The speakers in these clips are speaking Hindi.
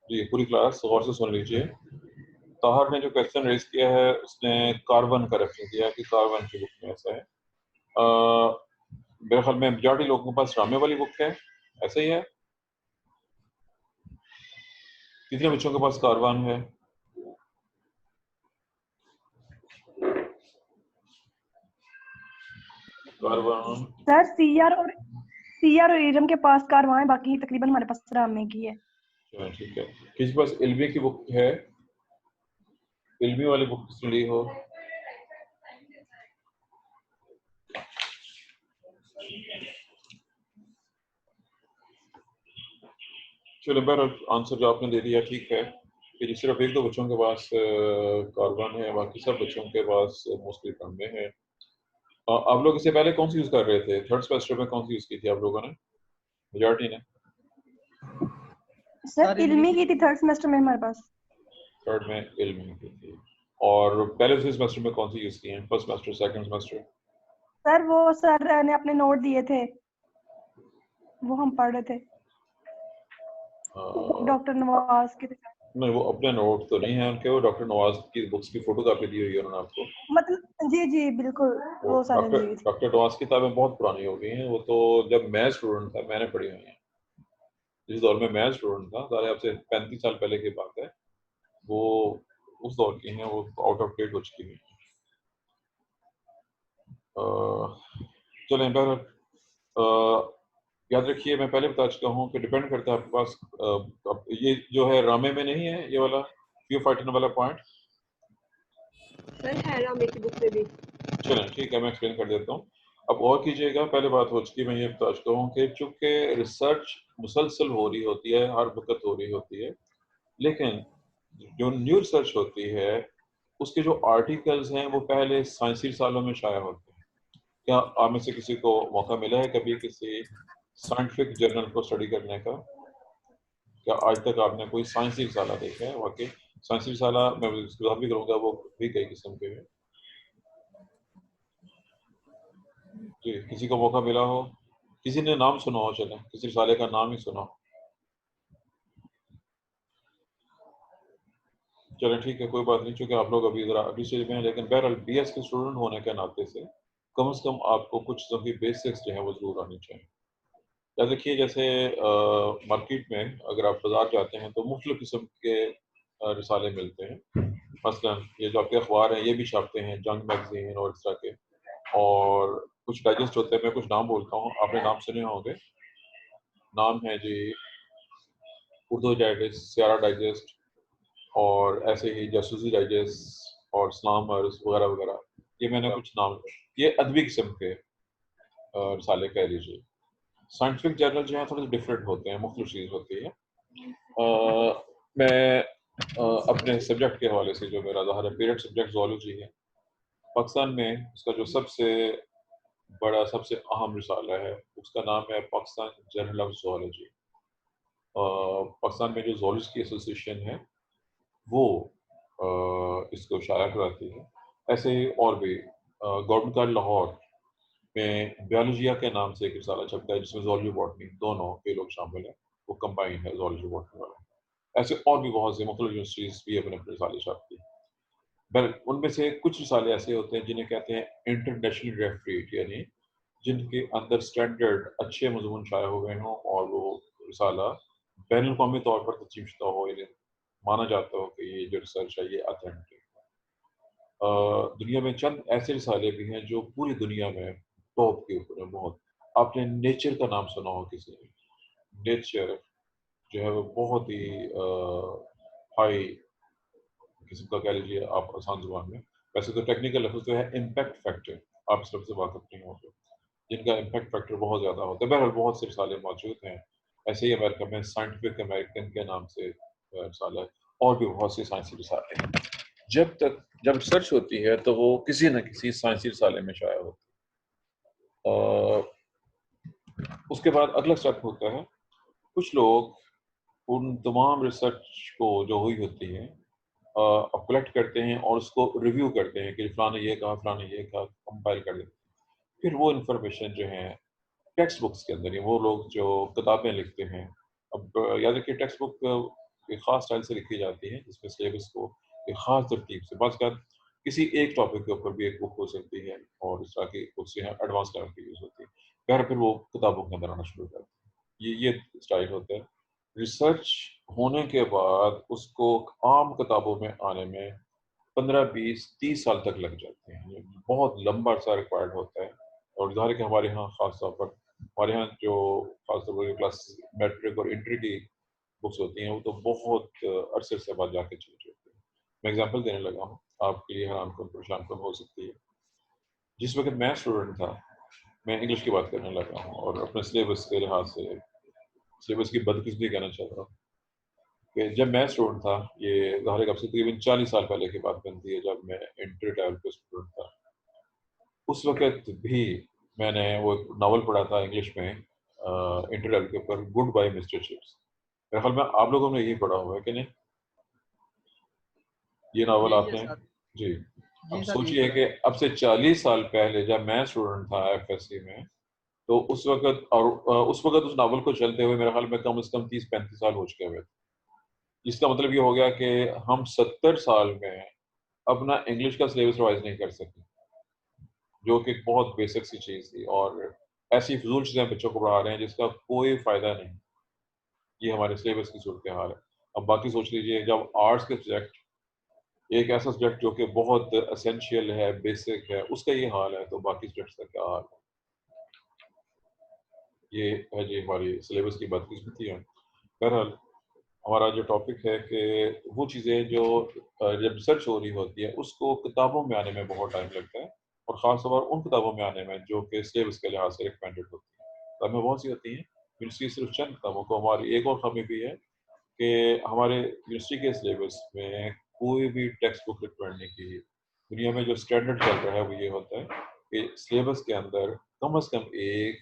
जी, पूरी क्लास गौर से सुन लीजिए। ताहर ने जो क्वेश्चन रेज़ किया है, उसने कार्बन का रेफ़रेंस दिया है कि कार्बन की बुक में ऐसा है। मेरे ख़्याल में मेजॉरिटी लोगों के पास रामे वाली बुक है, ऐसा ही है? कितने बच्चों के पास कार्बन है? कार्बन सर सीआर और एरम के पास कारवां है, बाकी तकरीबन हमारे पास रामे की है। चलो ठीक है। किसी के पास इल्मी की बुक है? इल्मी वाली बुक किसने ली हो? चलो बहरहाल आंसर जो आपने दे दिया ठीक है कि सिर्फ एक दो बच्चों के पास कार्बन है, बाकी सब बच्चों के पास मोस्टली रामे है। आप लोग इससे पहले कौन सी यूज़ कर रहे थे? थर्ड सेमेस्टर में कौन सी यूज़ की थी आप लोगों ने? मेजॉरिटी ने? सर इल्मी की थी थर्ड सेमेस्टर में हमारे पास। थर्ड में इल्मी की थी। और पहले सेमेस्टर में कौन सी यूज़ की हैं? First semester, second semester? Sir वो सर ने अपने नोट दिए थे, वो हम पढ़ रहे थे, डॉक्टर नवाज के थे। नहीं, वो अपने नोट तो नहीं है उनके, वो डॉक्टर नवाज की बुक्स की फोटोकॉपी दी हुई है उन्होंने आपको। मतलब जी जी बिल्कुल, वो सारे डॉक्टर दी हुई थी। डॉक्टर नवाज की किताबें बहुत पुरानी हो गई हैं, वो तो जब मैं स्टूडेंट था मैंने पढ़ी हुई हैं। जिस दौर में मैं स्टूडेंट था, सारे आपसे 35 साल पहले की बात है, वो उस दौर की हैं, वो आउट ऑफ डेट हो चुकी हुई हैं। चलें बहरहाल याद रखिए, मैं पहले बता चुका हूँ कि डिपेंड करता है आपके पास अब ये जो है रामे में नहीं है, ये वाला फियोफाइटिन वाला पॉइंट। सर है रामे की बुक में भी। चलें ठीक है, मैं एक्सप्लेन कर देता हूँ। अब गौर कीजिएगा, पहले बात हो चुकी, मैं ये बता चुका हूँ कि चूंकि रिसर्च मुसलसल हो रही होती है, हर वक्त हो रही होती है, लेकिन जो न्यू रिसर्च होती है उसके जो आर्टिकल्स हैं वो पहले साइंसी सालों में शाया होते हैं। क्या आप में से किसी को मौका मिला है कभी किसी साइंटिफिक जर्नल को स्टडी करने का? क्या आज तक आपने कोई साइंसी रिसाला देखा है? वाकई साइंसी रिसाला मैं उसकी बात भी करूँगा, वो भी कई किस्म के हैं। जी, किसी को मौका मिला हो, किसी ने नाम सुना हो, चलें किसी रिसाले का नाम ही सुना हो। चलें ठीक है, कोई बात नहीं, चूंकि आप लोग अभी ज़रा अगली स्टेज में हैं, लेकिन बहरहाल बीएस के स्टूडेंट होने के नाते से कम से कम आपको कुछ किस्म की बेसिक्स जो है वो ज़रूर आनी चाहिए। या देखिए, जैसे मार्केट में अगर आप बाजार जाते हैं तो मुख्तलिफ किस्म के रिसाले मिलते हैं। मसलन ये जो आपके अखबार हैं ये भी छापते हैं, जंग मैगजीन और इस तरह के, और कुछ डाइजेस्ट होते हैं। मैं कुछ नाम बोलता हूँ, आपने नाम सुने होंगे। नाम है जी उर्दू डाइजेस्ट, सियारा डाइजेस्ट, और ऐसे ही जासूसी डाइजेस्ट और इस्लाम वगैरह वगैरह। ये मैंने कुछ नाम, ये अदबी किस्म के रिसाले कह लीजिए। साइंटिफिक जर्नल जो है थोड़े डिफरेंट होते हैं, मुख्तलिफ चीज़ होती है। मैं अपने सब्जेक्ट के हवाले से, जो मेरा ज़ाहिर है पीरियड सब्जेक्ट ज़ूलॉजी है, पाकिस्तान में उसका जो सबसे बड़ा, सबसे अहम रिसाला है, उसका नाम है Pakistan journal of zoology. Pakistan में जो ज़ूलॉजी एसोसिएशन है वो इसको शाया कराती है। ऐसे ही और भी गवर्नमेंट कॉलेज लाहौर में बियोलॉजिया के नाम से एक रिसाला छपता है, जिसमें ज़ूलॉजी बॉटनी दोनों के लोग शामिल हैं, वो कंबाइन है ज़ूलॉजी बॉटनी वाला। ऐसे और भी बहुत से मुख्तलिफ यूनिवर्सिटीज़ भी अपने अपने रिसाले छापती हैं। बल उनमें से कुछ रिसाले ऐसे होते हैं जिन्हें कहते हैं इंटरनेशनल रेफरेट, यानी जिनके अंदर स्टैंडर्ड अच्छे मजमून शाया हुए हों और वो रिसाला बैनुल अक़वामी तौर पर तस्लीम शुदा हो, यानी माना जाता हो कि ये जो रिसर्च है ये ऑथेंटिक। दुनिया में चंद ऐसे रिसाले भी हैं जो पूरी दुनिया में टॉप के ऊपर है बहुत। आपने नेचर का नाम सुना हो किसी ने? नेचर जो है वो बहुत ही हाई किस्म का कह लीजिए आप आसान जुबान में। वैसे तो टेक्निकल लफ्ज़ जो है इम्पैक्ट फैक्टर, आप इस लफ्ज़ से वाक़िफ़ नहीं होंगे, जिनका इम्पैक्ट फैक्टर बहुत ज़्यादा होता है। बहरहाल बहुत से रिसाले मौजूद हैं। ऐसे ही अमेरिका में साइंटिफिक अमेरिकन के नाम से रिसाला है, और भी बहुत से साइंसी रिसाले हैं। जब रिसर्च होती है तो वो किसी न किसी साइंसी रिसाले में शाया होती है। उसके बाद अगला स्टेप होता है, कुछ लोग उन तमाम रिसर्च को जो हुई होती है अब कलेक्ट करते हैं और उसको रिव्यू करते हैं कि फ़लाँ ने ये कहा, फ़लाँ ने ये कहा, कंपाइल कर देते हैं। फिर वो इन्फॉर्मेशन जो है टेक्स्ट बुक्स के अंदर ही, वो लोग जो किताबें लिखते हैं, अब याद रखिए टेक्स्ट बुक एक ख़ास स्टाइल से लिखी जाती हैं, जिसमें सिलेबस को एक ख़ास तरतीब से बाज़ का किसी एक टॉपिक के ऊपर भी एक बुक हो सकती है और इस तरह की बुक्स जो हैं एडवांस लेवल की यूज़ होती है। फिर वो किताबों के अंदर आना शुरू हो जाती है। ये स्टाइल होता है। रिसर्च होने के बाद उसको आम किताबों में आने में 15, 20, 30 साल तक लग जाते हैं। ये बहुत लंबा अरसा रिक्वायर्ड होता है और ज़ाहिर है कि हमारे यहाँ ख़ास तौर पर हमारे यहाँ जो ख़ास तौर पर क्लास मैट्रिक और इंटर की बुक्स होती हैं, वो तो बहुत अरसे से बाद जाके चल रही होती हैं। मैं एग्ज़ाम्पल देने लगा हूँ, आपके लिए हैरानकुन परेशानकुन हो सकती है। जिस वक़्त मैं स्टूडेंट था, मैं इंग्लिश की बात करने लगा हूँ और अपने सिलेबस के लिहाज से सिलेबस की बदकिस्मती कहना चाह रहा हूँ कि जब मैं स्टूडेंट था, ये ज़ाहिर है अब से तकरीबन 40 साल पहले की बात बनती है, जब मैं इंटर लेवल पे स्टूडेंट था। उस वक़्त भी मैंने वो एक नावल पढ़ा था इंग्लिश में इंटर लेवल के ऊपर, गुड बाय मिस्टर चिप्स। मेरे ख्याल में आप लोगों ने यही पढ़ा हुआ है कि नहीं? ये नावल जी आपने? सर। जी। अब जी सर, यही सोचिए पढ़ा कि है। अब से 40 साल पहले जब मैं स्टूडेंट था एफएससी में, तो उस वक़्त और उस वक़्त उस नावल को चलते हुए मेरे ख्याल में कम से कम 30-35 साल हो चुके हुए थे। इसका मतलब ये हो गया कि हम 70 साल में अपना इंग्लिश का सिलेबस रिवाइज़ नहीं कर सके, जो कि एक बहुत बेसिक सी चीज़ थी और ऐसी फ़िज़ूल चीज़ें बच्चों को पढ़ा रहे हैं जिसका कोई फ़ायदा नहीं। ये हमारे सिलेबस की सूरत-ए-हाल है। अब बाकी सोच लीजिए, जब आर्ट्स के सब्जेक्ट एक ऐसा सब्जेक्ट जो कि बहुत एसेंशियल है, बेसिक है, उसका ये हाल है, तो बाकी सब्जेक्ट्स का क्या हाल है? ये है जी हमारी सिलेबस की बदकिस्मती है। बहरहाल हमारा जो टॉपिक है कि वो चीज़ें जो जब रिसर्च हो रही होती है, उसको किताबों में आने में बहुत टाइम लगता है और ख़ास तौर पर उन किताबों में आने में जो कि सिलेबस के लिहाज से रिकमेंडेड होती हैं। किताबें बहुत सी होती हैं, यूनिवर्सिटी सिर्फ चंद किताबों को, हमारी एक और ख़ामी भी है कि हमारे यूनिवर्सिटी के सिलेबस में कोई भी टेक्स्ट बुक रिकमेंड नहीं की। दुनिया में जो स्टैंडर्ड चल रहा है वो ये होता है कि सिलेबस के अंदर कम से कम 1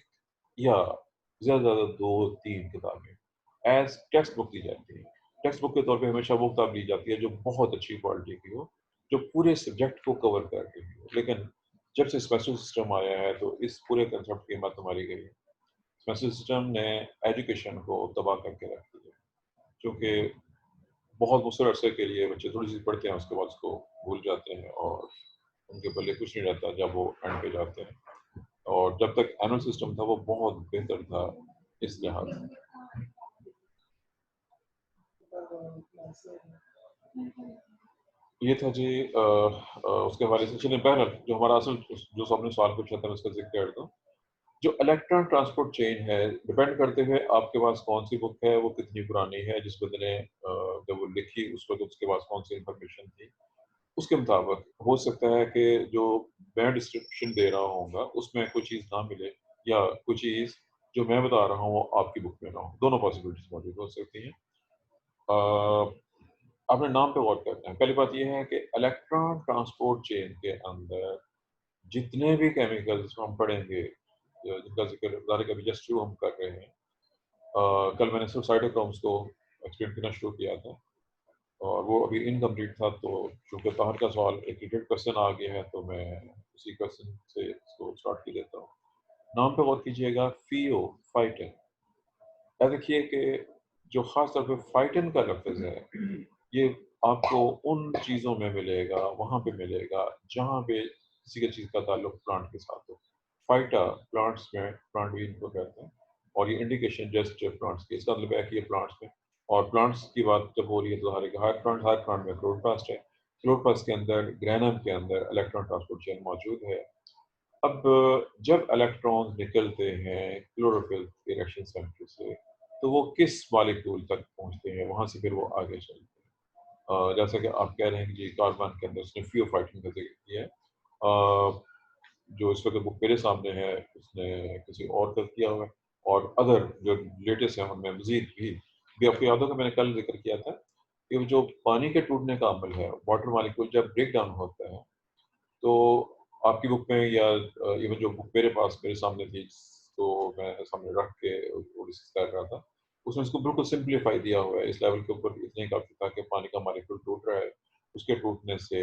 या ज़्यादा से ज़्यादा 2-3 किताबें एज़ टेक्स्ट बुक दी जाती हैं। टेक्स्ट बुक के तौर पे हमेशा वो किताब ली जाती है जो बहुत अच्छी क्वालिटी की हो, जो पूरे सब्जेक्ट को कवर कर रही हो। लेकिन जब से सेमेस्टर सिस्टम आया है तो इस पूरे कांसेप्ट की मत मारी गई है। सेमेस्टर सिस्टम ने एजुकेशन को तबाह करके रख दिया है, क्योंकि बहुत मुश्किल अरसे के लिए बच्चे थोड़ी-सी पढ़ते हैं, उसके बाद उसको भूल जाते हैं और उनके पल्ले कुछ नहीं रहता जब वो एंड पे जाते हैं। और जब तक एनुअल सिस्टम था वो बहुत बेहतर था इस लिहाज से। ये था जी उसके हवाले से। चलिए बहरहाल जो हमारा असल जो आपने सवाल पूछा था मैं उसका ज़िक्र कर दूँ। जो इलेक्ट्रॉन ट्रांसपोर्ट चेन है, डिपेंड करते हुए आपके पास कौन-सी बुक है, वो कितनी पुरानी है, जिस बंदे ने जब वो लिखी उस वक़्त उसके पास कौन-सी इन्फॉर्मेशन थी। उसके मुताबिक हो सकता है कि जो मैं डिस्क्रिप्शन दे रहा होऊँगा, उसमें कोई चीज़ ना मिले या कोई चीज़ जो मैं बता रहा हूँ, वो आपकी बुक में ना हो। दोनों पॉसिबिलिटीज़ मौजूद हो सकती हैं। आपने नाम पे गौर करना है। पहली बात ये है कि इलेक्ट्रॉन ट्रांसपोर्ट चेन के अंदर जितने भी केमिकल्स हम पढ़ेंगे, जिनका ज़िक्र ज़ाहिर है अभी जस्ट शुरू हम कर रहे हैं। कल मैंने सिर्फ साइटोक्रोम्स को एक्सप्लेन करना शुरू किया था और वो अभी इनकम्प्लीट था, तो चूँकि ताहिर का सवाल एक रिपीटेड क्वेश्चन आ गया है, तो मैं उसी क्वेश्चन से इसको स्टार्ट कर देता हूँ। नाम पे गौर कीजिएगा, फियोफाइटिन। याद रखिए कि जो ख़ास तौर पे फाइटिन का लफ्ज़ है, ये आपको उन चीज़ों में मिलेगा, वहाँ पे मिलेगा जहाँ पे किसी भी चीज़ का ताल्लुक प्लांट के साथ हो। फाइटा प्लांट्स में प्लांट भी इनको कहते हैं और ये इंडिकेशन जस्ट प्लांट्स की, इसका मतलब है कि ये प्लांट्स में। और प्लांट्स की बात जब हो रही है तो हर प्लांट में क्लोरोप्लास्ट है। क्लोरोप्लास्ट के अंदर, ग्रैनम के अंदर इलेक्ट्रॉन ट्रांसपोर्ट चेन मौजूद है। अब जब इलेक्ट्रॉन्स निकलते हैं क्लोरोफिल के रिएक्शन सेंटर से, तो वो किस मॉलिक्यूल तक पहुँचते हैं, वहाँ से फिर वो आगे चलते हैं। जैसा कि आप कह रहे हैं कि जी कार्बन के अंदर उसने फियोफाइटिन का ज़िक्र किया है। जो इस वक़्त बुक मेरे सामने है, उसने किसी और का किया हुआ है और अदर जो लेटेस्ट है उनमें मज़ीद भी आपको याद होगा मैंने कल ज़िक्र किया था कि वो जो पानी के टूटने का अमल है, वाटर मॉलिक्यूल जब ब्रेक डाउन होता है, तो आपकी बुक में या इवन जो बुक मेरे पास मेरे सामने थी, तो मैं सामने रख के वो डिस्कस कर रहा था, उसमें इसको बिल्कुल सिंप्लीफाई दिया हुआ है। इस लेवल के ऊपर इतना ही काफ़ी था कि पानी का मॉलिक्यूल टूट रहा है, उसके टूटने से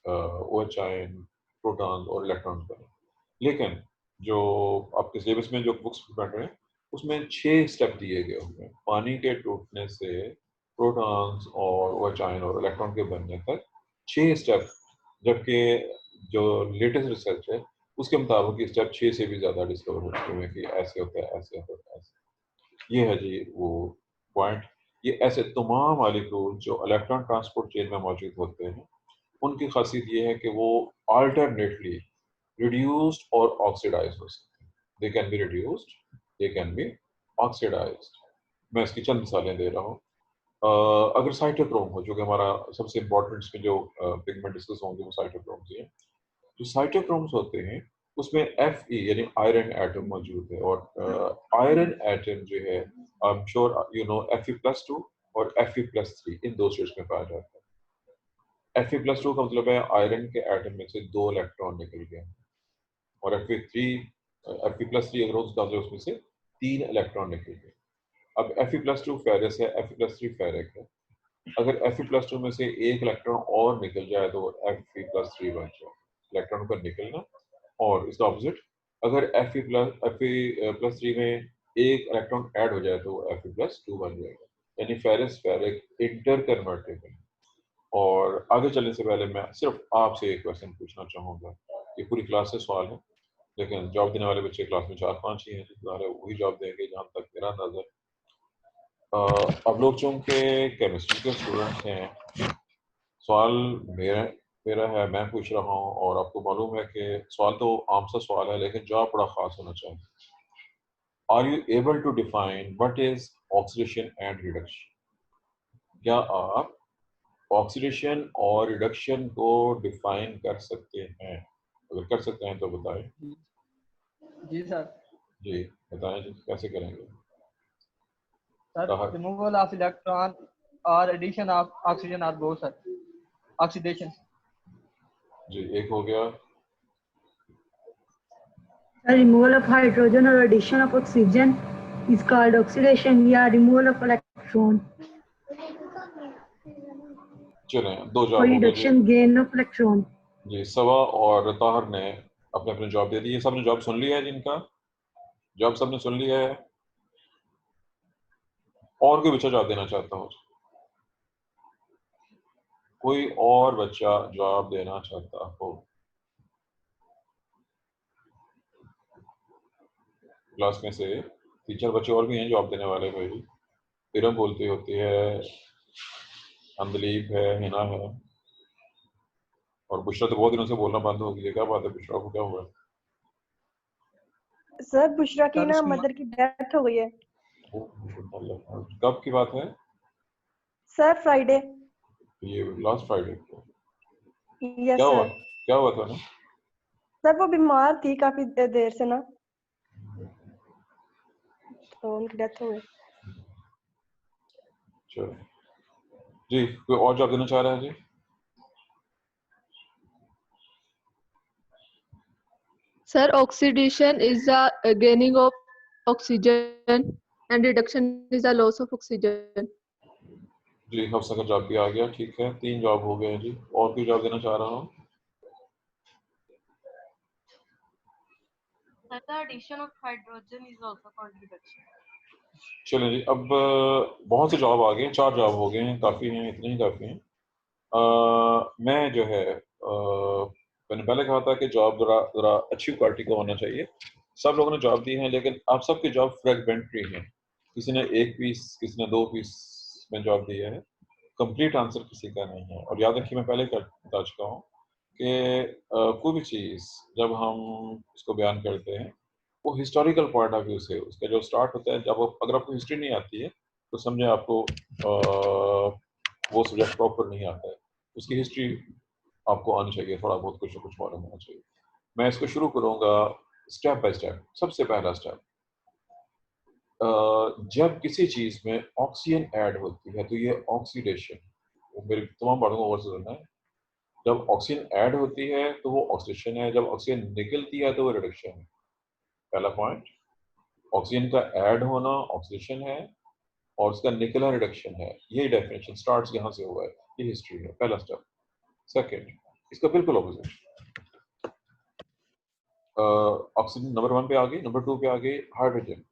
OH आयन, प्रोटॉन्स और इलेक्ट्रॉन्स बने। लेकिन जो आपके सिलेबस में जो बुक्स पढ़ रहे हैं, उसमें 6 स्टेप दिए गए हुए हैं। पानी के टूटने से प्रोटॉन्स और OH आयन और इलेक्ट्रॉन के बनने तक 6 स्टेप, जबकि जो लेटेस्ट रिसर्च है उसके मुताबिक स्टेप 6 से भी ज़्यादा डिस्कवर हो चुके हैं कि ऐसे होता है, ऐसे होता है, ऐसे। ये है जी वो पॉइंट। ये ऐसे तमाम मॉलिक्यूल जो इलेक्ट्रॉन ट्रांसपोर्ट चेन में मौजूद होते हैं, उनकी खासियत ये है कि वो अल्टरनेटली रिड्यूस्ड और ऑक्सीडाइज हो सकते हैं। They can be reduced, they can be oxidized. मैं इसकी चंद मिसालें दे रहा हूँ। अगर साइटोक्रोम हो, जो कि हमारा सबसे इंपॉर्टेंट इसमें जो पिगमेंट डिस्कस होंगे वो साइटोक्रोम्स ही है। जो साइटोक्रोम्स होते हैं उसमें Fe यानी आयरन एटम मौजूद है, और आयरन एटम जो है I am sure you know Fe+2 और Fe+3 इन दो स्टेट्स में पाया जाता है। Fe+2 का मतलब है आयरन के एटम में से 2 इलेक्ट्रॉन निकल गए, और Fe+3 अगर उसका उसमें से 3 इलेक्ट्रॉन निकल गए। अब Fe+2 फेरस है, Fe+3 फेरिक है। अगर Fe+2 में से एक इलेक्ट्रॉन और निकल जाए तो Fe+3 बन जाए, इलेक्ट्रॉन का निकलना। और इसका ऑपोजिट, अगर Fe+3 में एक इलेक्ट्रॉन ऐड हो जाए तो Fe+2 बन जाएगा, यानी फेरस फेरिक इंटर कन्वर्टेबल। और आगे चलने से पहले मैं सिर्फ आपसे एक क्वेश्चन पूछना चाहूँगा। ये पूरी क्लास से सवाल है, लेकिन जवाब देने वाले बच्चे क्लास में 4-5 ही हैं, वही जवाब देंगे जहाँ तक मेरा अंदाजा। अब लोग चूँकि केमिस्ट्री के स्टूडेंट हैं, सवाल मेरा मेरा है, मैं पूछ रहा हूँ, और आपको मालूम है कि सवाल तो आम सा सवाल है लेकिन जवाब बड़ा खास होना चाहिए। Are you able to define what is oxidation and reduction? क्या आप ऑक्सीडेशन और रिडक्शन को डिफाइन कर सकते हैं? अगर कर सकते हैं तो बताएं। जी सर। जी बताएं जी, कैसे करेंगे? सर, रिमूवल ऑफ इलेक्ट्रॉन और addition of oxygen are both sir oxidation. जी एक हो गया। रिमूवल ऑफ हाइड्रोजन और addition of oxygen is called oxidation या रिमूवल ऑफ इलेक्ट्रॉन। चलें, दो जवाब हो गए जी। Reduction gain of electron. जी सवा और ताहर ने अपने अपने जवाब दे दिए। सबने जवाब सुन लिया है? जिनका जवाब सबने सुन लिया है, और कोई बच्चा जवाब देना चाहता हो? कोई और बच्चा जवाब देना चाहता हो? क्लास में से 3-4 बच्चे और भी हैं जवाब देने वाले भाई। इरम बोलती होती है, अंदलीब है, हिना है, और बुशरा तो बहुत दिनों से बोलना बंद हो गई है। क्या बात है बुशरा को, क्या हुआ? सर बुशरा की ना मदर की डेथ हो गई है। कब की बात है? Sir Friday. ये लास्ट फ्राइडे को? यस क्या हुआ? सर। क्या हुआ था ना? सर वो बीमार थी काफी देर से ना, तो उनकी डेथ हो गई। चलो जी, कोई और जवाब देना चाह रहा है जी? Sir, oxidation is the gaining of oxygen and reduction is the loss of oxygen. जी हफ्सा का जवाब भी आ गया, ठीक है, 3 जवाब हो गए हैं जी। और कोई जवाब देना चाह रहा हूँ? Sir, the addition of hydrogen is also called reduction. चलें जी, अब बहुत से जवाब आ गए हैं, 4 जवाब हो गए हैं, काफ़ी हैं, इतने ही काफ़ी हैं। मैं जो है मैंने पहले कहा था कि जवाब ज़रा ज़रा अच्छी क्वालिटी का होना चाहिए। सब लोगों ने जवाब दिए हैं, लेकिन आप सबके जवाब फ्रेगमेंट्री हैं। किसी ने 1 पीस, किसी ने 2 पीस में जवाब दिया है, कंप्लीट आंसर किसी का नहीं है। और याद रखिए, मैं पहले बता चुका हूँ कि कोई भी चीज़ जब हम उसको बयान करते हैं, वो हिस्टोरिकल पॉइंट ऑफ व्यू से उसका जो स्टार्ट होता है, जब अगर आपको हिस्ट्री नहीं आती है तो समझे आपको वो सब्जेक्ट प्रॉपर नहीं आता है। उसकी हिस्ट्री आपको आनी चाहिए, थोड़ा बहुत कुछ ना कुछ मालूम होना चाहिए। मैं इसको शुरू करूँगा स्टेप बाय स्टेप। सबसे पहला स्टेप, जब किसी चीज़ में ऑक्सीजन ऐड होती है तो ये ऑक्सीडेशन, वो मेरी तमाम बातों को गौर से सुनना है। जब ऑक्सीजन ऐड होती है तो वो ऑक्सीडेशन है, जब ऑक्सीजन निकलती है तो वो रिडक्शन है। पहला पॉइंट, ऑक्सीजन का ऐड होना ऑक्सीडेशन है और उसका निकलना रिडक्शन है। ये डेफिनेशन स्टार्ट्स यहाँ से हुआ है, ये हिस्ट्री है, पहला स्टेप। सेकंड, इसका बिल्कुल ऑपोजिट, ऑक्सीजन नंबर 1 पे आ गई, नंबर 2 पे आ गई हाइड्रोजन।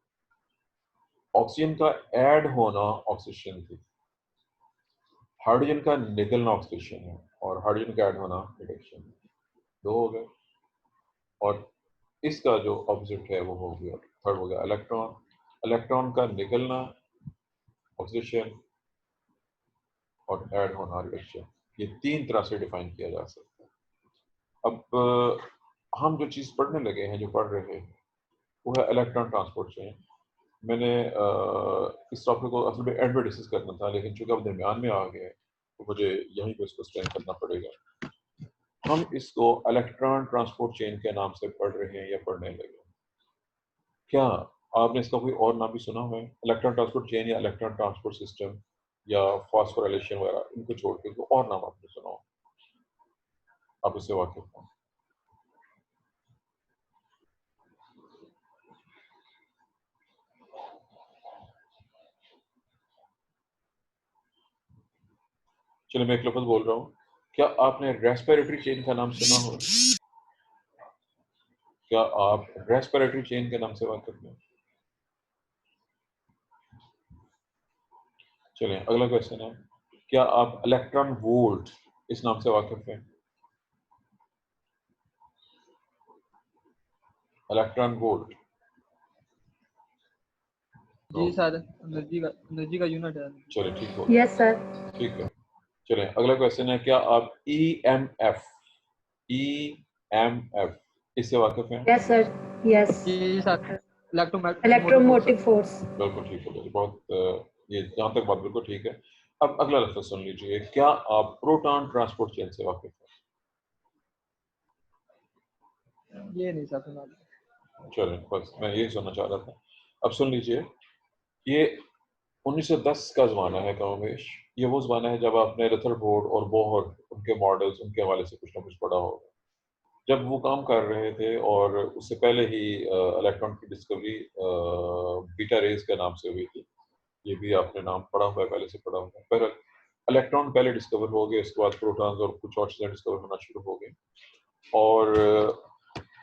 ऑक्सीजन का ऐड होना ऑक्सीडेशन थी, हाइड्रोजन का निकलना ऑक्सीडेशन है और हाइड्रोजन का ऐड होना रिडक्शन, दो हो गए। और इसका जो ऑपोजिट है वो हो गया, थर्ड हो गया इलेक्ट्रॉन। इलेक्ट्रॉन का निकलना ऑक्सीडेशन और ऐड होना रिडक्शन, ये तीन तरह से डिफाइन किया जा सकता है। अब हम जो चीज़ पढ़ने लगे हैं, जो पढ़ रहे हैं, वो है इलेक्ट्रॉन ट्रांसपोर्ट चेन। मैंने इस टॉपिक को असल में एंड में डिस्कस करना था, लेकिन चूंकि अब दरमियान में आ गए तो मुझे यहीं पे इसको स्टैंड करना पड़ेगा। हम इसको इलेक्ट्रॉन ट्रांसपोर्ट चेन के नाम से पढ़ रहे हैं या पढ़ने लगे। क्या आपने इसका कोई और नाम भी सुना हुआ है? इलेक्ट्रॉन ट्रांसपोर्ट चेन या इलेक्ट्रॉन ट्रांसपोर्ट सिस्टम या फॉस्फोराइलेशन वगैरह, इनको छोड़ के कोई और नाम आपने सुना हो, आप इससे वाकिफ हो? चलिए मैं एक लफ्ज़ बोल रहा हूँ, क्या आपने रेस्पिरेटरी चेन का नाम सुना हो? क्या आप रेस्पिरेटरी चेन के नाम से वाकिफ हैं? चलिए अगला क्वेश्चन है, क्या आप इलेक्ट्रॉन वोल्ट इस नाम से वाकिफ हैं? इलेक्ट्रॉन वोल्ट, जी सर, एनर्जी का यूनिट है। चलिए ठीक हो, Yes, sir. ठीक है। चलिए अगला क्वेश्चन है, क्या आप EMF इससे वाकिफ हैं? Yes, sir. Yes. जी सर, Electromotive force. बिल्कुल ठीक हो गया, बहुत ये जहाँ तक बात बिल्कुल ठीक है। अब अगला लफ्ज़ सुन लीजिए, क्या आप प्रोटॉन ट्रांसपोर्ट चेन से वाकिफ हैं? ये नहीं सर सुना। चलिए बस मैं यही सुनना चाह रहा था। अब सुन लीजिए, ये 1910 का ज़माना है कमोबेश। ये वो ज़माना है जब आपने रदरफोर्ड और बोहर, उनके मॉडल्स, उनके हवाले से कुछ ना कुछ पढ़ा होगा। जब वो काम कर रहे थे, और उससे पहले ही इलेक्ट्रॉन की डिस्कवरी बीटा रेज के नाम से हुई थी। ये भी आपने नाम पढ़ा हुआ है, पहले से पढ़ा हुआ है। पर इलेक्ट्रॉन पहले डिस्कवर हो गए, उसके बाद प्रोटॉन्स और कुछ और चीज़ें डिस्कवर होना शुरू हो गई। और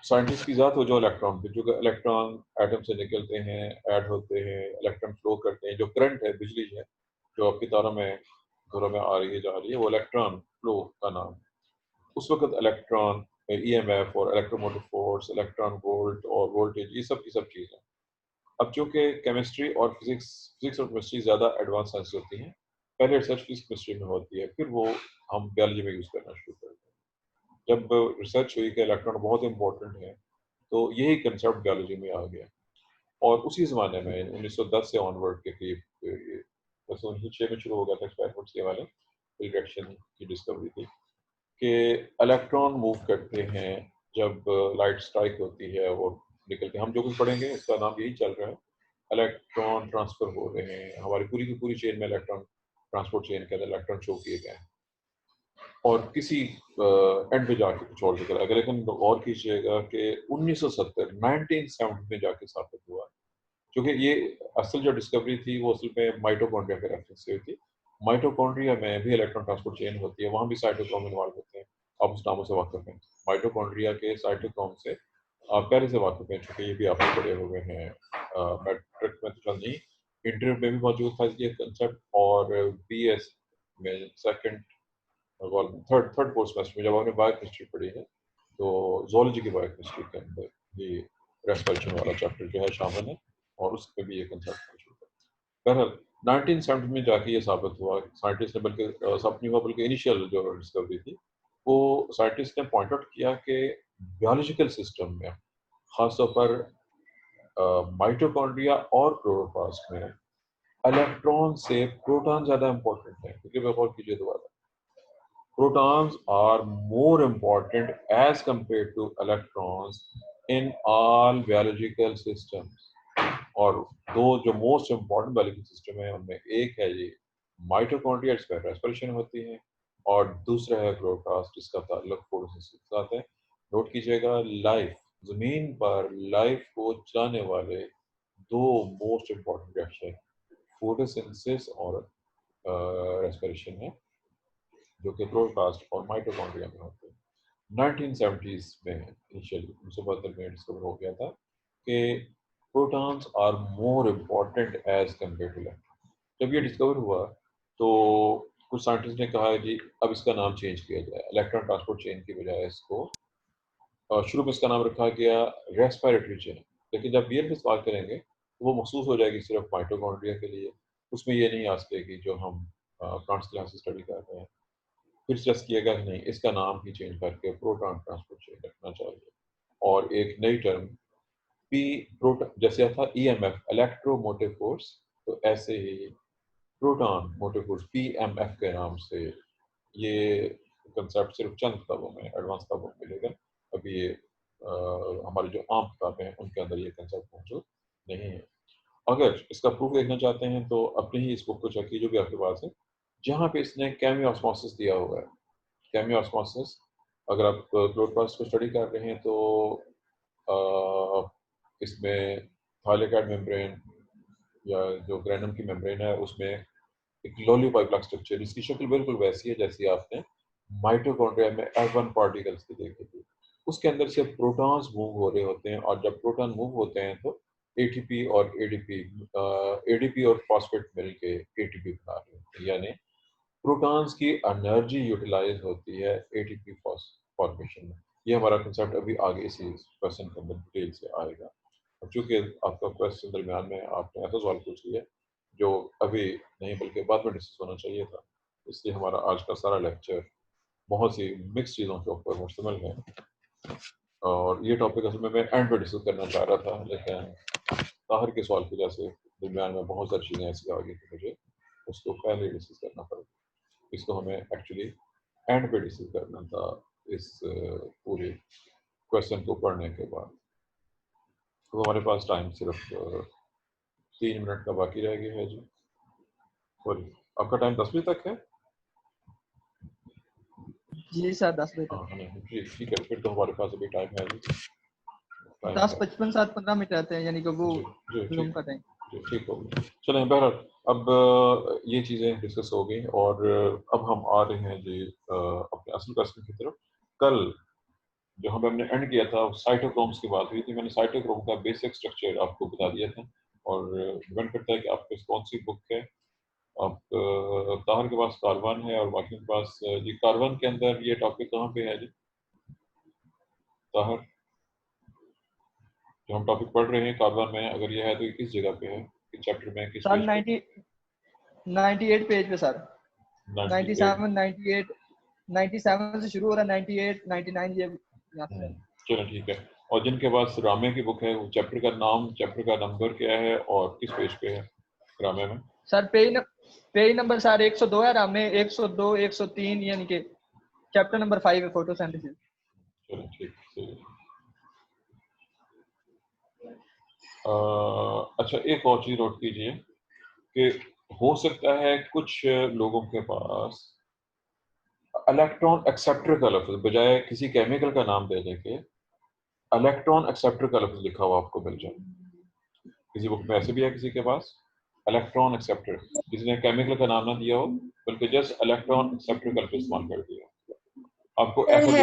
साइंटिस्ट की ज़ात हो जो इलेक्ट्रॉन पे, जो इलेक्ट्रॉन एटम से निकलते हैं, ऐड होते हैं, इलेक्ट्रॉन फ्लो करते हैं, जो करंट है, बिजली है, जो आपकी घरों में आ रही है, जा रही है, वो इलेक्ट्रॉन फ्लो का नाम है। उस वक्त इलेक्ट्रॉन, EMF और इलेक्ट्रोमोटिव फोर्स, इलेक्ट्रॉन वोल्ट और वोल्टेज, ये सब की सब चीज़ें। अब चूंकि केमिस्ट्री और फिजिक्स और केमिस्ट्री ज़्यादा एडवांस साइंस होती हैं, पहले रिसर्च फिजिक्स केमिस्ट्री में होती है, फिर वो हम बायोलॉजी में यूज़ करना शुरू करते हैं। जब रिसर्च हुई कि इलेक्ट्रॉन बहुत इंपॉर्टेंट है, तो यही कंसेप्ट बायोलॉजी में आ गया। और उसी ज़माने में 1910 से ऑनवर्ड के करीब, बस 1906 में शुरू हो गया था एक्सपेरिमेंट्स ये वाले, रिएक्शन की डिस्कवरी थी कि इलेक्ट्रॉन मूव करते हैं जब लाइट स्ट्राइक होती है और निकलते हैं। हम जो कुछ पढ़ेंगे इसका नाम यही चल रहा है, इलेक्ट्रॉन ट्रांसफर हो रहे हैं। हमारी पूरी की पूरी चेन में इलेक्ट्रॉन ट्रांसपोर्ट चेन के अंदर इलेक्ट्रॉन शो किए गए हैं, और किसी एंड पे जाके कुछ और निकला। अगर लेकिन गौर कीजिएगा कि 1970 में जाके साबित हुआ, क्योंकि ये असल जो डिस्कवरी थी वो असल में माइटोकॉन्ड्रिया के रेफरेंस से हुई थी। माइटोकॉन्ड्रिया में भी इलेक्ट्रॉन ट्रांसपोर्ट चेन होती है, वहाँ भी साइटोक्रोम इन्वॉल्व होते हैं। आप उस नामों से वाकिफ हैं, माइटोकॉन्ड्रिया के साइटोक्रोम से आप पहले से वाकिफ हैं, क्योंकि ये भी आपने पढ़े हुए हैं मैट्रिक में, तो चल नहीं, इंटरव्यू में भी मौजूद था ये कंसेप्ट, और BS में सेकंड थर्ड थर्ड कोर्स में जब आपने बायोकेमिस्ट्री पढ़ी है, तो जोलॉजी की बायोकेमिस्ट्री के अंदर ये रेस्पिरेशन वाला चैप्टर जो है शामिल है, और उस पर भी ये कंसेप्ट मौजूद है। बहरहाल 1970 में जाके ये साबित हुआ, साइंटिस्ट ने, बल्कि साबित हुआ, बल्कि इनिशियल जो डिस्कवरी थी, वो साइंटिस्ट ने पॉइंट आउट किया कि बायोलॉजिकल सिस्टम में, खासतौर पर माइटोकॉन्ड्रिया और क्लोरोप्लास्ट में, इलेक्ट्रॉन से प्रोटॉन ज़्यादा इंपॉर्टेंट है। क्योंकि गौर कीजिए दोबारा, protons are more important as compared to electrons in all biological systems। और दो जो मोस्ट इम्पॉर्टेंट बायोलॉजिकल सिस्टम है उनमें एक है ये माइटोकॉन्ड्रिया, जिसमें रेस्पिरेशन होती है, और दूसरा है क्लोरोप्लास्ट, जिसका ताल्लुक फोटोसिंथेसिस के साथ है। नोट कीजिएगा, लाइफ, जमीन पर लाइफ को चलाने वाले दो मोस्ट इम्पॉर्टेंट रिएक्शन फोटोसिंथेसिस और रेस्पिरेशन है, जो कि क्लोरोप्लास्ट और माइटोकॉन्ड्रिया में होते हैं। 1970s में इनिशियली 1972 में डिस्कवर हो गया था कि protons are more important as compare to electron. जब ये डिस्कवर हुआ तो कुछ साइंटिस्ट ने कहा है जी अब इसका नाम चेंज किया जाए, इलेक्ट्रॉन ट्रांसपोर्ट चेन की बजाय इसको शुरू में इसका नाम रखा गया रेस्पिरेटरी चेन, लेकिन जब रियल में इस्तेमाल करेंगे तो वो महसूस हो जाएगी सिर्फ माइटोकॉन्ड्रिया के लिए, उसमें ये नहीं आ सकेगी जो हम प्लांट्स के यहाँ से स्टडी कर रहे हैं। फिर सजेस्ट किया गया कि नहीं, इसका नाम ही चेंज करके प्रोटॉन ट्रांसपोर्ट चेन रखना चाहिए, और एक नई टर्म पी प्रोटॉन, जैसे था ईएमएफ इलेक्ट्रोमोटिव फोर्स, तो ऐसे ही प्रोटॉन मोटिव फोर्स पीएमएफ के नाम से ये कंसेप्ट सिर्फ चंद किताबों में, एडवांस किताबों में मिलेगा। अभी ये हमारी जो आम किताबें हैं उनके अंदर ये कंसेप्ट मौजूद नहीं है। अगर इसका प्रूफ देखना चाहते हैं तो अपने ही इस बुक को चेक कीजिए जो भी आपके पास है, जहाँ पे इसने केमी ऑस्मोसिस दिया हुआ है। केमी ऑस्मोसिस अगर आप क्लोरोप्लास्ट को स्टडी कर रहे हैं तो इसमें थायलेकॉइड मेम्ब्रेन या जो ग्रेनम की मेम्ब्रेन है उसमें एक लॉलीपॉप लाइक स्ट्रक्चर, जिसकी शक्ल बिल्कुल वैसी है जैसी आपने माइटोकॉन्ड्रिया में F1 पार्टिकल्स की देखी थी। उसके अंदर से प्रोटॉन्स मूव हो रहे होते हैं, और जब प्रोटॉन मूव होते हैं तो एटीपी और एडीपी और फॉस्फेट मिलके एटीपी बना रहे होते हैं, यानी प्रोटॉन्स की एनर्जी यूटिलाइज होती है एटीपी फॉर्मेशन में। ये हमारा कंसेप्ट अभी आगे इसी क्वेश्चन के अंदर डिटेल से आएगा। और चूंकि आपका क्वेश्चन दरमियान में आपने ऐसा सवाल पूछ लिया जो अभी नहीं बल्कि बाद में डिस्कस होना चाहिए था, इसलिए हमारा आज का सारा लेक्चर बहुत सी मिक्स चीज़ों के ऊपर मुश्तमिल है, और ये टॉपिक असल में मैं एंड पे डिस्कस करना चाह रहा था, लेकिन ताहिर के सवाल की वजह से दरमियान में बहुत सारी चीज़ें ऐसी आ गई कि मुझे उसको पहले डिस्कस करना पड़ा। इसको हमें एक्चुअली एंड पे डिस्कस करना था इस पूरे क्वेश्चन को पढ़ने के बाद। तो हमारे पास टाइम सिर्फ 3 मिनट का बाकी रह गया है जी। सॉरी, आपका टाइम 10 बजे तक है? जी सर 10 बजे तक। हाँ नहीं जी ठीक है, फिर तो हमारे पास अभी टाइम है जी। 10:55 7:15 मिनट रहते हैं, यानी कि वो जी रूम का टाइम। ठीक हो गया। चलें, बहरहाल अब ये चीज़ें डिस्कस हो गई, और अब हम आ रहे हैं जी अपने असल क्वेश्चन की तरफ। कल जो हमने एंड किया था साइटोक्रोम्स की बात हुई थी, मैंने साइटोक्रोम का बेसिक स्ट्रक्चर आपको बता दिया था, और डिपेंड करता है कि आपके कौन सी बुक है। अब ताहर के पास कार्बन है और बाकी के पास जी कार्बन के अंदर ये टॉपिक कहाँ पे है जी ताहर? जो हम टॉपिक पढ़ रहे हैं कार्बन में, अगर ये है तो ये किस जगह पे है, किस चैप्टर में, किस सर पेज पे? 98 पेज पे सर। 98। 97 98 97 से शुरू हो रहा है, 98 99 ये यहाँ से। चलो ठीक है। और जिनके पास रामे की बुक है, वो चैप्टर का नाम, चैप्टर का नंबर क्या है और किस पेज पे है रामे में? सर पेज नंबर सर 102 है रामे, 102 103, यानी कि चैप्टर नंबर 5 है फोटोसिंथेसिस। चलो ठीक है। अच्छा, एक और चीज़ नोट कीजिए कि हो सकता है कुछ लोगों के पास इलेक्ट्रॉन एक्सेप्टर का लफ्ज बजाय किसी केमिकल का नाम देने के इलेक्ट्रॉन एक्सेप्टर का लफ्ज लिखा हुआ आपको मिल जाए। किसी बुक में ऐसे भी है किसी के पास इलेक्ट्रॉन एक्सेप्टर, जिसने केमिकल का नाम ना दिया हो बल्कि जस्ट इलेक्ट्रॉन एक्सेप्टर का लफ्ज इस्तेमाल कर दिया। आपको ऐसा बुक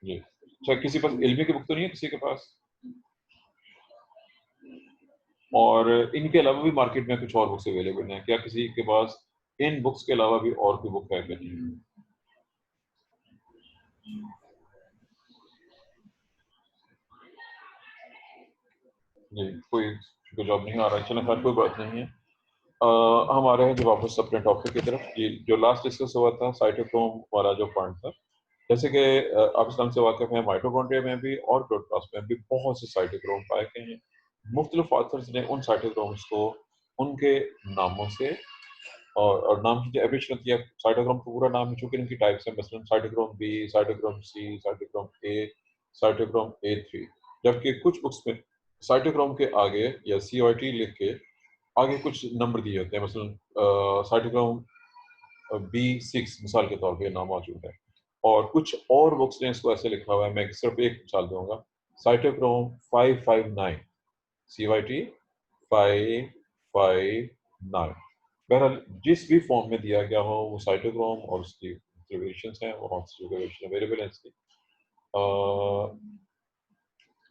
जी। अच्छा, किसी पास इल्मी की बुक तो नहीं है किसी के पास? और इनके अलावा भी मार्केट में कुछ और बुक्स अवेलेबल हैं क्या? किसी के पास इन बुक्स के अलावा भी और कोई बुक है क्या? जी, कोई जवाब नहीं आ रहा है। चलें खैर, कोई बात नहीं है। हम आ रहे हैं जो वापस अपने टॉपिक की तरफ। ये जो लास्ट डिस्कस हुआ था साइटोक्रोम वाला जो पॉइंट था, जैसे कि आप इस नाम से वाकिफ हैं, माइटोकॉन्ड्रिया में भी और क्लोरोप्लास्ट में भी बहुत से साइटोक्रोम पाए गए हैं। मुख्तलिफ ऑथर्स ने उन साइटोक्रोम्स को उनके नामों से और नाम की जो एब्रिविएशन होती है साइटोक्रोम का पूरा नाम है, चूंकि इनकी टाइप्स हैं, मसलन cytochrome b, cytochrome c, cytochrome a, cytochrome A3, जबकि कुछ बुक्स में साइटोक्रोम के आगे या COT लिख के आगे कुछ नंबर दिए होते हैं, मसलन साइटोक्रोम B6 मिसाल के तौर पे नाम मौजूद है, और कुछ और बुक्स ने इसको ऐसे लिखा हुआ है। मैं सिर्फ एक मिसाल दूंगा, साइटोक्रोम 559, CYT 559। बहरहाल जिस भी फॉर्म में दिया गया हो वो साइटोक्रोम और उसकी वेरिएशंस हैं, वो अवेलेबल है इसकी।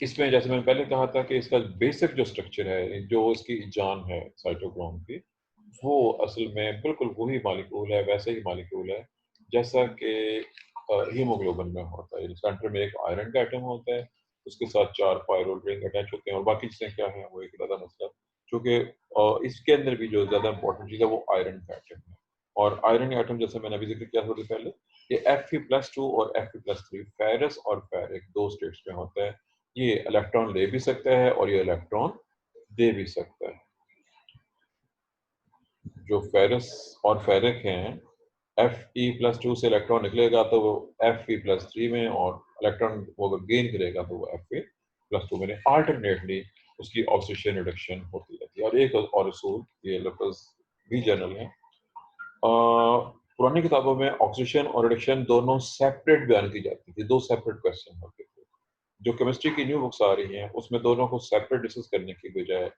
इसमें जैसे मैंने पहले कहा था कि इसका बेसिक जो स्ट्रक्चर है, जो इसकी जान है साइटोक्रोम की, वो असल में बिल्कुल वही मॉलिक्यूल है, वैसे ही मॉलिक्यूल है जैसा कि हीमोग्लोबिन में होता है। सेंटर में एक आयरन का एटम होता है, उसके साथ 4 पायरोल रिंग अटैच होते हैं और बाकी चीज़ें क्या हैं वो एक अलग मसला। क्योंकि इसके अंदर भी जो ज़्यादा इंपॉर्टेंट चीज़ है वो आयरन का एटम है। और आयरन एटम जैसे मैंने अभी जिक्र किया थोड़ी पहले, ये Fe+2 और Fe+3 फेरस और फेरिक 2 स्टेट्स में होता है। ये इलेक्ट्रॉन ले भी सकता है और ये इलेक्ट्रॉन दे भी सकता है। जो फेरस और फेरिक हैं, Fe+2 से इलेक्ट्रॉन निकलेगा तो वो Fe+3 में, और इलेक्ट्रॉन वो अगर गेन करेगा तो वो Fe+2 में। अल्टरनेटली उसकी ऑक्सीडेशन रिडक्शन होती रहती है। और एक और असूल, ये लफ्ज़ भी जनरल है, पुरानी किताबों में ऑक्सीडेशन और रिडक्शन दोनों सेपरेट बयान की जाती थी, 2 सेपरेट क्वेश्चन होते थे। जो केमिस्ट्री की न्यू बुक्स आ रही हैं उसमें दोनों को सेपरेट डिस्कस करने की बजाय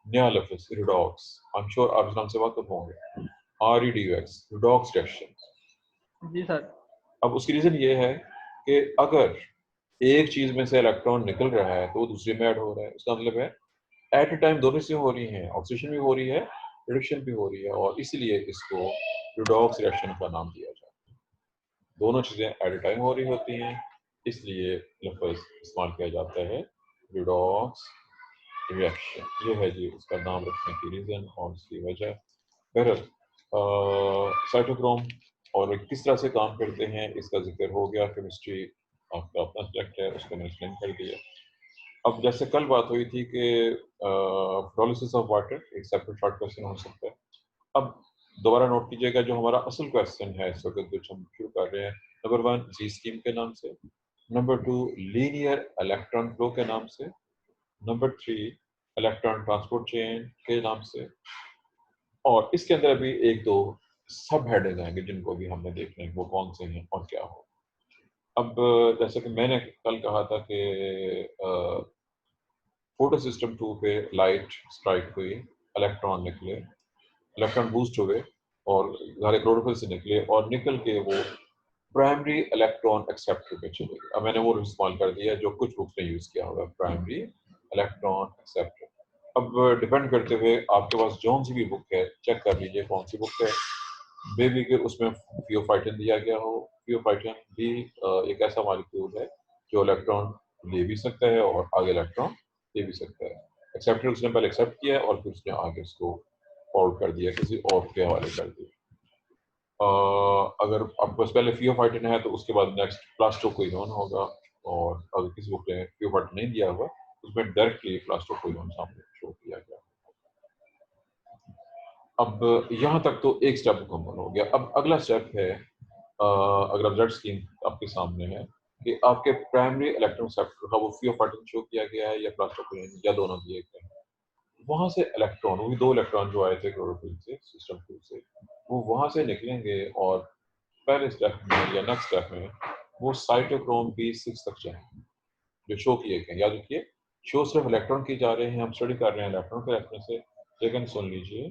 नया लफ्ज़ रिडॉक्स, आई एम श्योर आप इस नाम से वाकिफ होंगे, REDUX, रिडॉक्स रिएक्शन। जी सर। अब उसकी रीजन ये है कि अगर एक चीज में से इलेक्ट्रॉन निकल रहा है तो वो दूसरे में ऐड हो रहा है। उसका मतलब है एट ए टाइम दोनों चीजें हो रही हैं, ऑक्सीडेशन भी हो रही है, रिडक्शन भी हो रही है, और इसलिए इसको रिडॉक्स रिएक्शन का नाम दिया जाता है। दोनों चीजें एट ए टाइम हो रही होती हैं, इसलिए लफ्ज इस्तेमाल किया जाता है रिडॉक्स रिएक्शन। ये है जी उसका नाम रखने की रीजन और उसकी वजह। बहरहाल साइटोक्रोम और किस तरह से काम करते हैं इसका जिक्र हो गया। केमिस्ट्री आपका अपना सब्जेक्ट है, उसको मैंने एक्सप्लेन कर दिया। अब जैसे कल बात हुई थी कि प्रोलिसिस ऑफ वाटर एक सेपरेट शॉर्ट क्वेश्चन हो सकता है। अब दोबारा नोट कीजिएगा जो हमारा असल क्वेश्चन है इस वक्त जो हम शुरू कर रहे हैं, नंबर 1 जी स्कीम के नाम से, नंबर 2 लीनियर इलेक्ट्रॉन फ्लो के नाम से, नंबर 3 इलेक्ट्रॉन ट्रांसपोर्ट चेन के नाम से, और इसके अंदर अभी एक दो सब हेडिंग आएंगे जिनको भी हमने देखना है वो कौन से हैं और क्या हो। अब जैसे कि मैंने कल कहा था कि फोटो सिस्टम 2 पे लाइट स्ट्राइक हुई, इलेक्ट्रॉन निकले, इलेक्ट्रॉन बूस्ट हुए और सारे क्लोरोफिल से निकले और निकल के वो प्राइमरी इलेक्ट्रॉन एक्सेप्टर पे चले गए। अब मैंने वो इस्तेमाल कर दिया जो कुछ बुक्स ने यूज किया होगा, प्राइमरी इलेक्ट्रॉन एक्सेप्टर। अब डिपेंड करते हुए आपके पास जौन सी भी बुक है चेक कर लीजिए कौन सी बुक है, बेबी के उसमें फियोफाइटिन दिया गया हो। फियोफाइटिन भी एक ऐसा मॉलिक्यूल है जो इलेक्ट्रॉन ले भी सकता है और आगे इलेक्ट्रॉन दे भी सकता है। एक्सेप्टर उसने पहले एक्सेप्ट किया है और फिर उसने आगे उसको फॉरवर्ड कर दिया, किसी और के हवाले कर दिया। अगर आपके पास पहले फियोफाइटिन है तो उसके बाद नेक्स्ट प्लास्टोक्विनोन होगा, और अगर किसी बुक ने फियोफाइटिन नहीं दिया हुआ उसमें डायरेक्टली प्लास्टोक्विनोन सामने शो किया गया। अब यहाँ तक तो एक स्टेप मुकम्मल हो गया। अब अगला स्टेप है, अगर अब जेड स्कीम आपके सामने है कि आपके प्राइमरी इलेक्ट्रॉन सेक्टर का वो फियोफाइटिन शो किया गया है या प्लास्टोक्विनोन या दोनों दिए गए हैं। वहां से इलेक्ट्रॉन, वो भी 2 इलेक्ट्रॉन जो आए थे क्लोरोफिल से, सिस्टम 2 से, वो वहां से निकलेंगे और पहले स्टेप में या नेक्स्ट स्टेप में वो साइटोक्रोम B6 तक जाएंगे जो शो किए गए। याद रखिए शो सिर्फ इलेक्ट्रॉन की जा रहे हैं, हम स्टडी कर रहे हैं इलेक्ट्रॉन के रेफरेंस से, लेकिन सुन लीजिए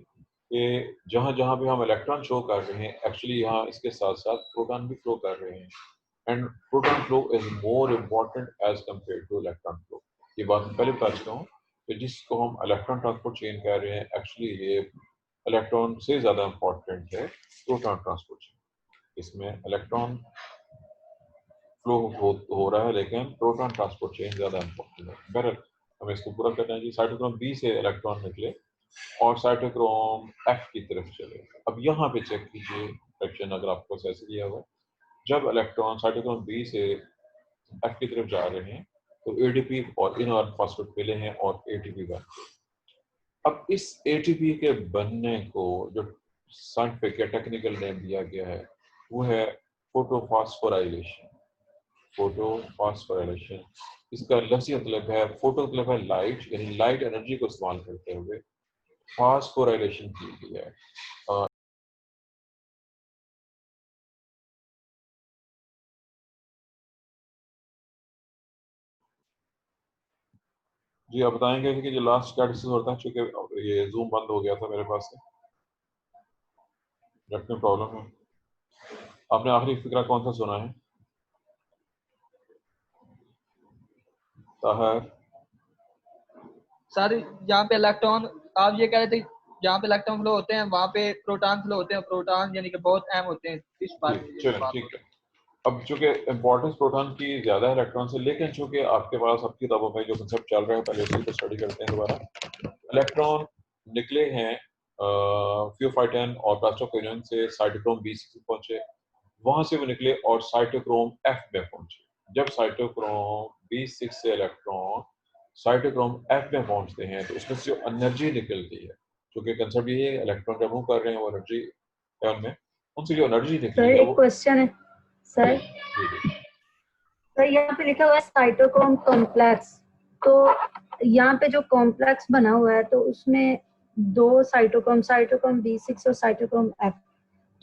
कि जहां जहां भी हम इलेक्ट्रॉन शो कर रहे हैं एक्चुअली यहाँ इसके साथ साथ प्रोटॉन भी फ्लो कर रहे हैं, and proton flow is more important as compare to electron flow. ये बात मैं पहले बता चुका हूँ कि जिसको हम इलेक्ट्रॉन ट्रांसपोर्ट चेन कह रहे हैं एक्चुअली ये इलेक्ट्रॉन से ज़्यादा इम्पॉर्टेंट है प्रोटॉन ट्रांसपोर्ट चेन। इसमें इलेक्ट्रॉन फ्लो हो रहा है लेकिन प्रोटॉन ट्रांसपोर्ट चेन ज़्यादा इम्पोर्टेंट है। बहरहाल हमें इसको पूरा करना है जी। साइटोक्रोम B से इलेक्ट्रॉन निकले और साइटोक्रोम F की तरफ चले। अब यहाँ पे चेक कीजिए रिएक्शन अगर आपको ऐसे दिया हुआ, जब इलेक्ट्रॉन साइटोक्रोम B से F की तरफ जा रहे हैं तो ADP और इनऑर्गेनिक फॉस्फेट मिले हैं और ATP बन गए। अब इस ATP के बनने को जो साइंटिफिक या टेक्निकल नेम दिया गया है वो है फोटोफॉस्फोराइलेशन। फोटोफॉस्फोराइलेशन, इसका लफ्ज़ी मतलब है, फोटो मतलब है लाइट, यानी लाइट एनर्जी को इस्तेमाल करते हुए फास्फोराइलेशन की गई है। जी आप बताएंगे कि जो लास्ट क्या डिस्कस होता है, चूंकि ये जूम बंद हो गया था मेरे पास से, नेट में प्रॉब्लम है। आपने आखिरी फिक्रा कौन सा सुना है? ताहर? सर यहाँ पे इलेक्ट्रॉन, आप ये कह रहे थे जहाँ पे इलेक्ट्रॉन फ्लो होते हैं वहाँ पे प्रोटॉन फ्लो होते हैं, प्रोटॉन यानी कि बहुत अहम होते हैं, इस बारे में ये चलें बात ठीक होती है। अब चूंकि इम्पोर्टेंस प्रोटॉन की ज़्यादा है इलेक्ट्रॉन से, लेकिन चूंकि आपके पास अब किताबों में जो कंसेप्ट चल रहा है पहले उसी को स्टडी करते हैं दोबारा। इलेक्ट्रॉन निकले हैं फ्यूफाइटन और प्लास्टोक्वेरियन से साइटोक्रोम B6 पहुंचे, वहां से वो निकले और साइटोक्रोम F में पहुंचे। जब साइटोक्रोम B6 से इलेक्ट्रॉन साइटोक्रोम F में पहुंचते हैं तो उसमें से जो एनर्जी निकलती है, क्योंकि कंसेप्ट ये है इलेक्ट्रॉन जब मूव कर रहे हैं वो एनर्जी है उनमें, उनसे जो एनर्जी निकली सर है एक वो क्वेश्चन है सर। जी सर यहाँ पे लिखा हुआ है साइटोक्रोम कॉम्प्लेक्स, तो यहाँ पे जो कॉम्प्लेक्स बना हुआ है तो उसमें दो साइटोक्रोम, साइटोक्रोम B6 और साइटोक्रोम F,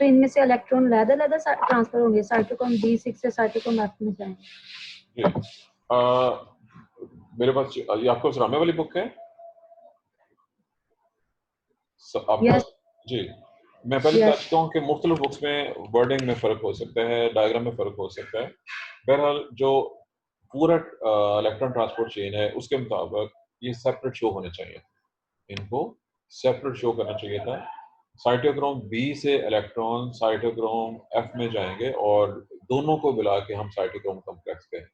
तो इनमें से इलेक्ट्रॉन लैदा ट्रांसफर होंगे, साइटोक्रोम B6 से साइटोक्रोम F में जाएंगे। जी मेरे पास ये आपको रामे वाली बुक है आपके यस पास? जी, मैं पहले बता यस चुका हूँ कि मुख्तलिफ बुक्स में वर्डिंग में फ़र्क हो सकता है, डायग्राम में फ़र्क हो सकता है। बहरहाल जो पूरा इलेक्ट्रॉन ट्रांसपोर्ट चेन है उसके मुताबिक ये सेपरेट शो होने चाहिए, इनको सेपरेट शो करना चाहिए था। साइटोक्रोम बी से इलेक्ट्रॉन साइटोक्रोम एफ में जाएंगे और दोनों को मिला के हम साइटोक्रोम कॉम्प्लेक्स कहें,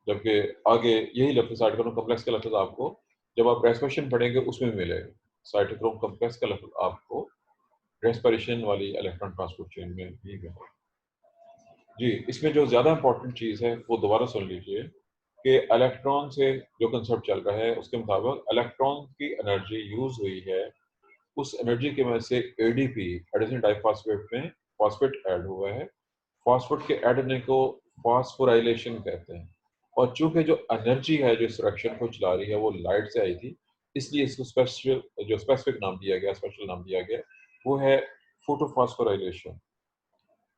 जबकि आगे यही लफ्ज़ साइटोक्रोम कॉम्प्लेक्स का लफ्ज़ आपको जब आप रेस्पिरेशन पढ़ेंगे उसमें मिलेगा। साइटोक्रोम कॉम्प्लेक्स का लफ्ज़ आपको रेस्पिरेशन वाली इलेक्ट्रॉन ट्रांसपोर्ट चेन में भी मिलेगा। जी, इसमें जो ज़्यादा इंपॉर्टेंट चीज़ है वो दोबारा सुन लीजिए कि इलेक्ट्रॉन से जो कंसेप्ट चल रहा है उसके मुताबिक इलेक्ट्रॉन की एनर्जी यूज़ हुई है, उस एनर्जी की वजह से एडीपी एडिशन डाइफॉस्फेट में फॉस्फेट ऐड हुआ है। फॉस्फेट के ऐड होने को फॉस्फोराइलेशन कहते हैं, और चूंकि जो एनर्जी है जो इस रिएक्शन को चला रही है वो लाइट से आई थी, इसलिए इसको स्पेसिफिक नाम दिया गया, स्पेशल नाम दिया गया, वो है फोटोफॉस्फोराइलेशन।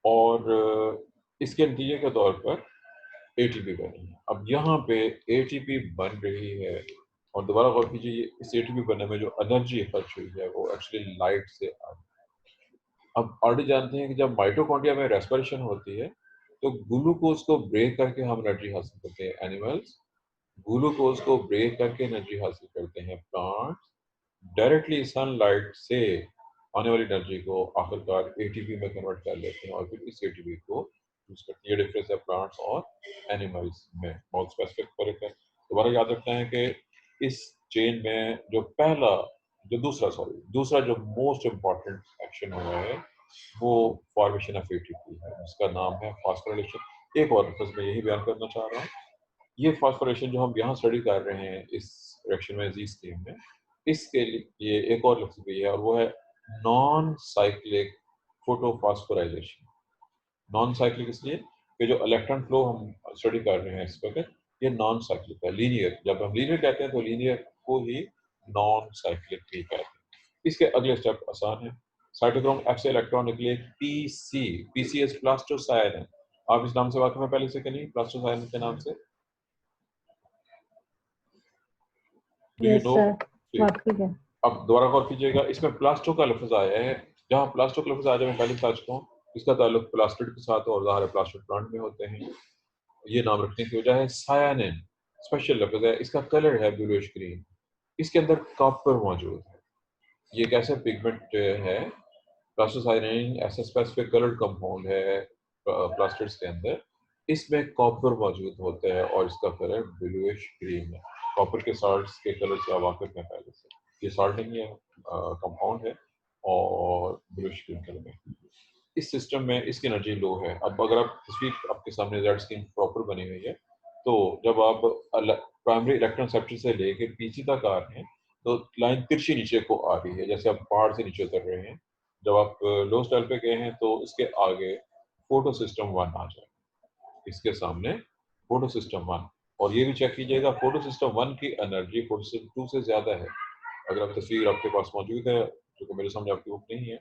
और इसके नतीजे के तौर पर एटीपी बनी है। अब यहाँ पे एटीपी बन रही है, और दोबारा गौर कीजिए इस एटीपी बनने में जो एनर्जी खर्च हुई है वो एक्चुअली लाइट से आ रही है। अब ऑलरेडी जानते हैं कि जब माइटोकॉन्ड्रिया में रेस्पिरेशन होती है तो ग्लूकोज को ब्रेक करके हम एनर्जी हासिल करते हैं। एनिमल्स ग्लूकोज को ब्रेक करके एनर्जी हासिल करते हैं, प्लांट्स डायरेक्टली सनलाइट से आने वाली एनर्जी को आखिरकार एटीपी में कन्वर्ट कर लेते हैं और फिर इस एटीपी को यूज करते हैं। ये डिफरेंस है प्लांट्स और एनिमल्स में, बहुत स्पेसिफिक फर्क है। दोबारा याद रखना है कि इस चेन में दूसरा जो मोस्ट इम्पॉर्टेंट एक्शन हुआ है वो फॉर्मेशन ऑफ एटीपी है, जिसका नाम है फॉस्फोराइलेशन। एक और मैं यही बयान करना चाह रहा हूँ, ये फॉस्फोरेशन जो हम यहाँ स्टडी कर रहे हैं इस रिएक्शन में जी स्कीम में, इसके लिए एक और लफ्ज़ भी है और वो है non cyclic photophosphorylation. Non cyclic इसलिए कि जो इलेक्ट्रॉन फ्लो हम स्टडी कर रहे हैं इस वक्त ये नॉन साइक्लिक है, लीनियर। जब हम लीनियर कहते हैं तो लीनियर को ही नॉन साइक्लिक भी कहते हैं। इसके अगले स्टेप आसान है। साइटोक्रोम एफ से इलेक्ट्रॉन निकले पीसी, पीसी इज प्लास्टोसायरिन। आप इस नाम से वाकिफ हैं पहले से कि नहीं, प्लास्टोसायरिन के नाम से? Do you yes know? Sir, जी। वाकई है। अब दोबारा गौर कीजिएगा, इसमें प्लास्टो का लफ्ज आया है। जहाँ प्लास्टो का लफ्ज आया मैं पहले बता चुका हूँ, इसका ताल्लुक प्लास्टिड के साथ और ज़ाहिर प्लास्टिड प्लांट में होते हैं। ये नाम रखने की वजह है सायानिन, स्पेशल लफ्ज है, इसका कलर है ब्लूइश ग्रीन, इसके अंदर कॉपर मौजूद है। ये एक ऐसा पिगमेंट है, प्लास्टोसायनिन ऐसा स्पेसिफिक कलर्ड कंपाउंड है प्लास्टिड्स के अंदर, इसमें कॉपर मौजूद होता है और इसका कलर ब्लूइश ग्रीन है। कॉपर के साल्ट्स के कलर से आप वाकिफ हैं पहले से, ये साल्ट नहीं है, कंपाउंड है और ब्लूइश ग्रीन कलर में। इस सिस्टम में इसकी एनर्जी लो है। अब अगर आप तस्वीर आपके सामने जेड स्कीम प्रॉपर बनी हुई है, तो जब आप प्राइमरी इलेक्ट्रॉन सेप्टर से लेके पीछे तक आ रहे हैं तो लाइन तिरछी नीचे को आ रही है, जैसे आप पहाड़ से नीचे उतर रहे हैं। जब आप लो स्टाइल पे गए हैं तो इसके आगे फोटो सिस्टम 1 आ जाए, इसके सामने फोटो सिस्टम 1। और ये भी चेक कीजिएगा फोटो सिस्टम 1 की एनर्जी फोटो सिस्टम 2 से ज्यादा है। अगर आप तस्वीर आपके पास मौजूद है, जो मेरे सामने आपकी बुक नहीं है,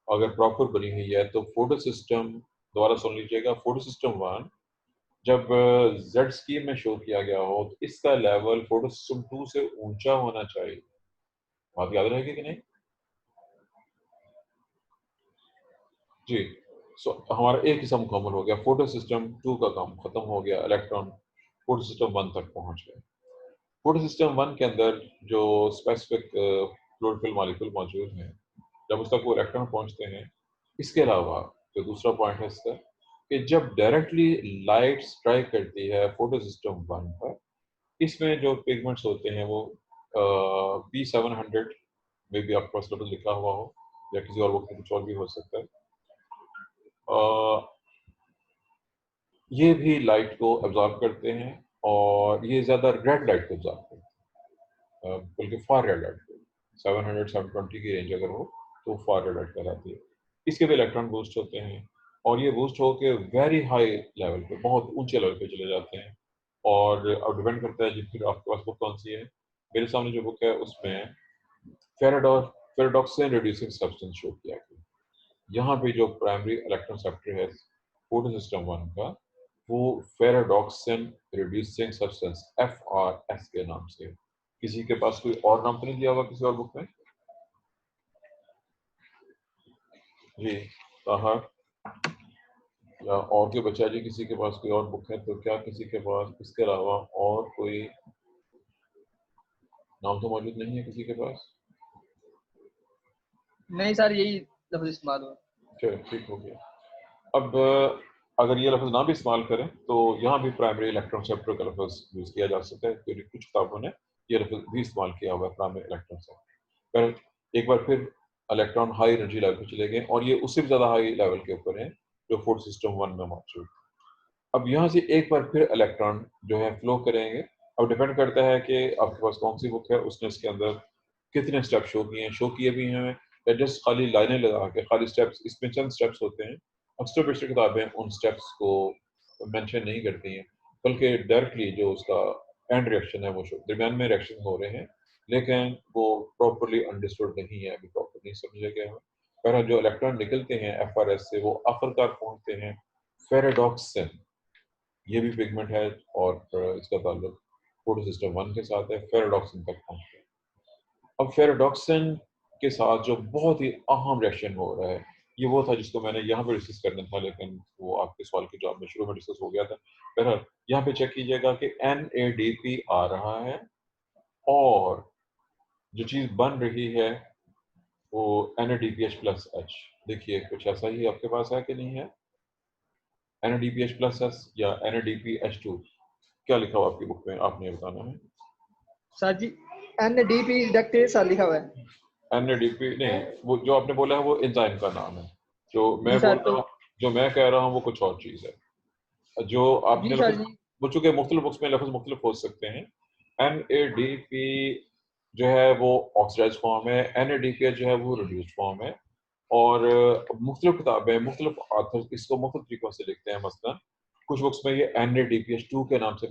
अगर प्रॉपर बनी हुई है तो फोटो सिस्टम, दोबारा सुन लीजिएगा, फोटो सिस्टम 1 जब जेड स्कीम में शो किया गया हो तो इसका लेवल फोटो सिस्टम 2 से ऊंचा होना चाहिए। बात याद रहेगी कि नहीं? जी। हमारा एक किस्म कॉमन हो गया, फोटो सिस्टम 2 का काम खत्म हो गया, इलेक्ट्रॉन फोटो सिस्टम 1 तक पहुंच गए। फोटो सिस्टम 1 के अंदर जो स्पेसिफिक क्लोरोफिल मॉलिक्यूल मौजूद हैं, जब उस तक वो इलेक्ट्रॉन पहुंचते हैं। इसके अलावा जो दूसरा पॉइंट है इसका कि जब डायरेक्टली लाइट स्ट्राइक करती है फोटो सिस्टम 1 पर, इसमें जो पिगमेंट्स होते हैं वो P700 में भी आपके पास लफ्ज़ लिखा हुआ हो या किसी और वक्त कुछ और भी हो सकता है। ये भी लाइट को एब्जॉर्ब करते हैं और ये ज़्यादा रेड लाइट को एब्जॉर्ब करते हैं, बल्कि फार रेड लाइट को 700 720 की रेंज अगर हो तो फार रेड लाइट कहलाती है। इसके भी इलेक्ट्रॉन बूस्ट होते हैं और ये बूस्ट होकर वेरी हाई लेवल पे, बहुत ऊंचे लेवल पे चले जाते हैं। और अब डिपेंड करता है जी फिर आपके पास बुक कौन सी है। मेरे सामने जो बुक है उसमें फेराडॉक्सिन रिड्यूसिंग सब्सटेंस शो किया गया। यहाँ पे जो प्राइमरी इलेक्ट्रॉन सेप्टर है फोटो सिस्टम 1 का, वो फेराडॉक्सिन रिड्यूसिंग सब्सटेंस FRS के नाम से है। किसी के पास कोई और नाम तो नहीं दिया होगा किसी और बुक में? जी ताहा या और के बच्चा जी, किसी के पास कोई और बुक है तो क्या किसी के पास इसके अलावा और कोई नाम तो मौजूद नहीं है किसी के पास? नहीं सर, यही लफ्ज इस्तेमाल हुआ। चलो ठीक हो गया। अब अगर ये लफ्ज ना भी इस्तेमाल करें तो यहाँ भी प्राइमरी इलेक्ट्रॉन सेप्टर का लफ्ज यूज किया जा सकता है, क्योंकि कुछ किताबों ने ये लफ्ज भी इस्तेमाल किया हुआ है प्राइमरी इलेक्ट्रॉन सेप्टर। पर एक बार फिर इलेक्ट्रॉन हाई एनर्जी लेवल पर चले गए और ये उससे भी ज़्यादा हाई लेवल के ऊपर है जो फोटो सिस्टम 1 में मौजूद। अब यहाँ से एक बार फिर इलेक्ट्रॉन जो है फ्लो करेंगे। अब डिपेंड करता है कि आपके पास कौन सी बुक है, उसने इसके अंदर कितने स्टेप शो किए भी हैं या जस्ट खाली लाइनें लगा के खाली स्टेप्स, इसमें चंद स्टेप्स होते हैं। अक्सर बेशतर किताबें उन स्टेप्स को मेंशन नहीं करती हैं, बल्कि डायरेक्टली जो उसका एंड रिएक्शन है वो दरमियान में रिएक्शन हो रहे हैं, लेकिन वो प्रॉपरली अंडरस्टूड नहीं है, अभी प्रॉपर नहीं समझा गया है। बहरहाल जो इलेक्ट्रॉन निकलते हैं FRS से वो आखिरकार पहुंचते हैं फेराडॉक्सिन, ये भी पिगमेंट है और इसका ताल्लुक फोटो सिस्टम 1 के साथ है, फेराडॉक्सिन तक पहुंचते हैं। अब फेराडॉक्सिन के साथ जो बहुत ही अहम रिएक्शन हो रहा है, ये वो था जिसको मैंने यहाँ पे डिस्कस करना था, लेकिन वो आपके सवाल के जवाब में शुरू में डिस्कस हो गया था। बहरहाल यहाँ पे चेक कीजिएगा कि NADP आ रहा है और जो चीज़ बन रही है वो NADPH+H। देखिए कुछ ऐसा ही आपके पास है कि नहीं है? NADPH+S या NADPH2, क्या लिखा हुआ आपकी बुक में, आपने ये बताना है। सर जी NDP इंडक्टेज सर लिखा हुआ है। NADP नहीं, वो जो आपने बोला है वो एंजाइम का नाम है। जो मैं जी सर, बोल रहा हूँ, जो मैं कह रहा हूँ वो कुछ और चीज़ है। जो आपने जी सर लफ्ज़, जी, वो चूँकि मुख्तलिफ बुक्स में लफ्ज़ मुख्तलिफ हो सकते हैं। NADP जो है वो ऑक्सीडाइज फॉर्म है, NADPH जो है वो रिड्यूस्ड फॉर्म है। और मुख्तलिफ किताबें, मुख्तलिफ ऑथर्स इसको मुख्तलिफ तरीकों से लिखते हैं। मसलन कुछ बुक्स में ये NADPH2 के नाम से